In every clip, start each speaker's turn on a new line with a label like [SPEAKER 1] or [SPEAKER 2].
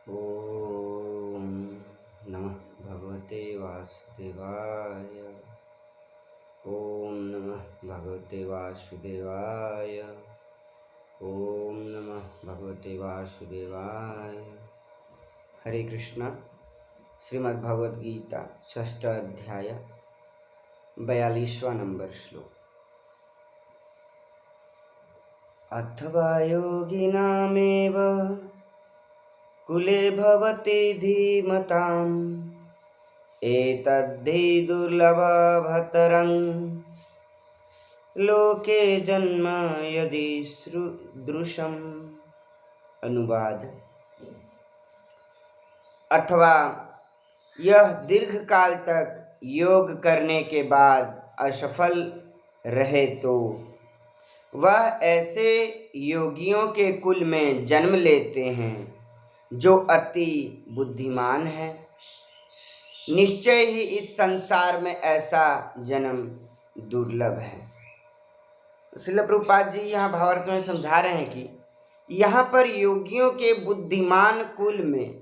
[SPEAKER 1] ओम नमः भगवते वासुदेवाय। ओम नमः भगवते वासुदेवाय। ओम नमः भगवते वासुदेवाय। हरे कृष्णा। श्रीमद् भगवद गीता 6ठ अध्याय 42वां नंबर श्लोक। अथवा योगिनामेव कुले भवति धीमताम् एतद्धि दुर्लभतरं लोके जन्म यदि दृशम्। अनुवाद। अथवा यह दीर्घ काल तक योग करने के बाद असफल रहे तो वह ऐसे योगियों के कुल में जन्म लेते हैं जो अति बुद्धिमान है। निश्चय ही इस संसार में ऐसा जन्म दुर्लभ है। श्रील प्रभुपाद जी यहाँ भावार्थ में समझा रहे हैं कि यहाँ पर योगियों के बुद्धिमान कुल में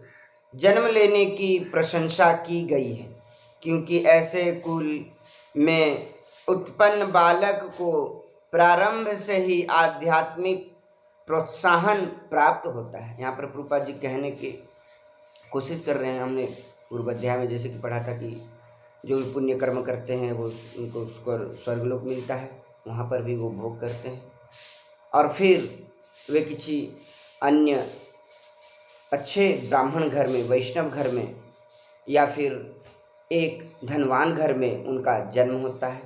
[SPEAKER 1] जन्म लेने की प्रशंसा की गई है, क्योंकि ऐसे कुल में उत्पन्न बालक को प्रारंभ से ही आध्यात्मिक प्रोत्साहन प्राप्त होता है। यहाँ पर प्रभुपाद जी कहने की कोशिश कर रहे हैं, हमने पूर्व अध्याय में जैसे कि पढ़ा था कि जो पुण्य कर्म करते हैं वो उनको स्वर्गलोक मिलता है, वहाँ पर भी वो भोग करते हैं और फिर वे किसी अन्य अच्छे ब्राह्मण घर में, वैष्णव घर में या फिर एक धनवान घर में उनका जन्म होता है।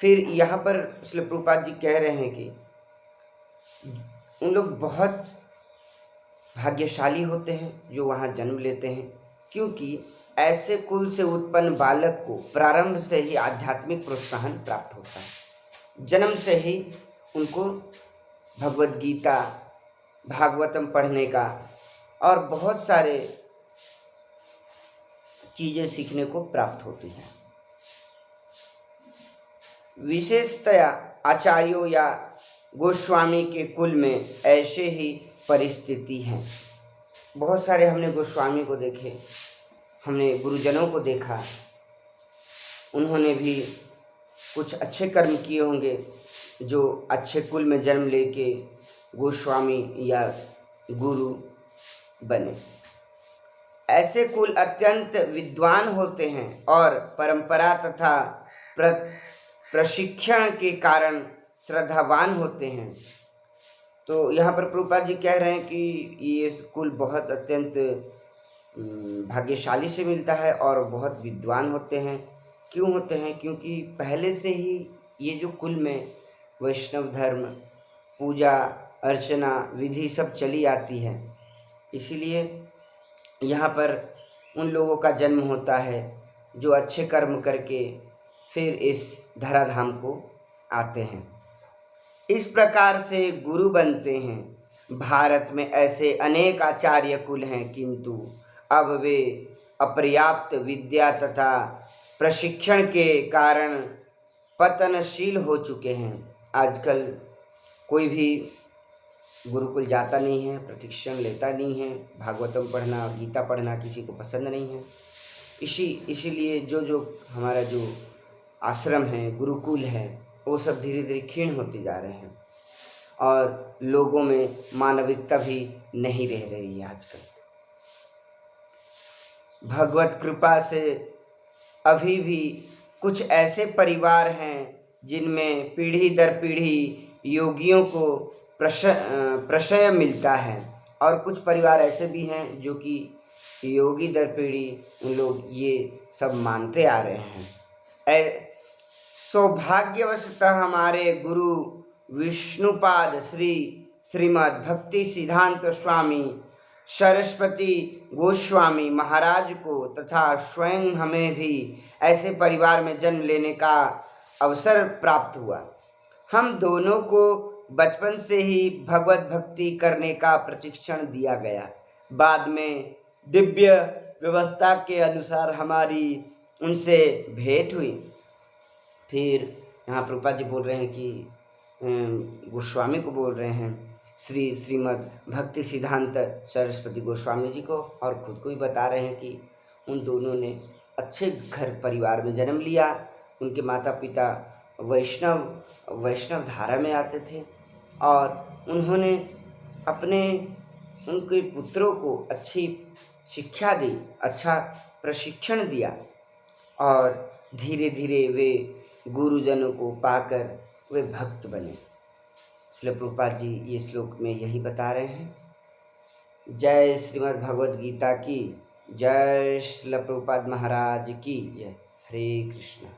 [SPEAKER 1] फिर यहाँ पर श्रील प्रभुपाद जी कह रहे हैं कि उन लोग बहुत भाग्यशाली होते हैं जो वहाँ जन्म लेते हैं, क्योंकि ऐसे कुल से उत्पन्न बालक को प्रारंभ से ही आध्यात्मिक प्रोत्साहन प्राप्त होता है। जन्म से ही उनको भगवद गीता, भागवतम पढ़ने का और बहुत सारे चीज़ें सीखने को प्राप्त होती हैं। विशेषतया आचार्यों या गोस्वामी के कुल में ऐसे ही परिस्थिति है। बहुत सारे हमने गोस्वामी को देखे, हमने गुरुजनों को देखा, उन्होंने भी कुछ अच्छे कर्म किए होंगे जो अच्छे कुल में जन्म लेके गोस्वामी या गुरु बने। ऐसे कुल अत्यंत विद्वान होते हैं और परंपरा तथा प्रशिक्षण के कारण श्रद्धावान होते हैं। तो यहाँ पर प्रभुपाद जी कह रहे हैं कि ये कुल बहुत अत्यंत भाग्यशाली से मिलता है और बहुत विद्वान होते हैं। क्यों होते हैं? क्योंकि पहले से ही ये जो कुल में वैष्णव धर्म, पूजा अर्चना विधि सब चली आती है, इसीलिए यहाँ पर उन लोगों का जन्म होता है जो अच्छे कर्म करके फिर इस धराधाम को आते हैं। इस प्रकार से गुरु बनते हैं। भारत में ऐसे अनेक आचार्य कुल हैं, किंतु अब वे अपर्याप्त विद्या तथा प्रशिक्षण के कारण पतनशील हो चुके हैं। आजकल कोई भी गुरुकुल जाता नहीं है, प्रशिक्षण लेता नहीं है, भागवतम पढ़ना, गीता पढ़ना किसी को पसंद नहीं है। इसीलिए जो हमारा जो आश्रम है, गुरुकुल है, वो सब धीरे धीरे क्षीण होते जा रहे हैं और लोगों में मानविकता भी नहीं रह रही है आजकल। भगवत कृपा से अभी भी कुछ ऐसे परिवार हैं जिनमें पीढ़ी दर पीढ़ी योगियों को प्रशय मिलता है, और कुछ परिवार ऐसे भी हैं जो कि योगी दर पीढ़ी उन लोग ये सब मानते आ रहे हैं। सौभाग्यवशतः हमारे गुरु विष्णुपाद श्रीमद् भक्ति सिद्धांत स्वामी सरस्वती गोस्वामी महाराज को तथा स्वयं हमें भी ऐसे परिवार में जन्म लेने का अवसर प्राप्त हुआ। हम दोनों को बचपन से ही भगवत भक्ति करने का प्रशिक्षण दिया गया। बाद में दिव्य व्यवस्था के अनुसार हमारी उनसे भेंट हुई। फिर यहाँ प्रभुपाद जी बोल रहे हैं कि गोस्वामी को बोल रहे हैं, श्री श्रीमद् भक्ति सिद्धांत सरस्वती गोस्वामी जी को, और खुद को भी बता रहे हैं कि उन दोनों ने अच्छे घर परिवार में जन्म लिया। उनके माता पिता वैष्णव धारा में आते थे और उन्होंने उनके पुत्रों को अच्छी शिक्षा दी, अच्छा प्रशिक्षण दिया और धीरे धीरे वे गुरुजनों को पाकर वे भक्त बने। श्रील प्रभुपाद जी ये श्लोक में यही बता रहे हैं। जय श्रीमद् भगवद गीता की जय, श्रील प्रभुपाद महाराज की जय। हरे कृष्ण।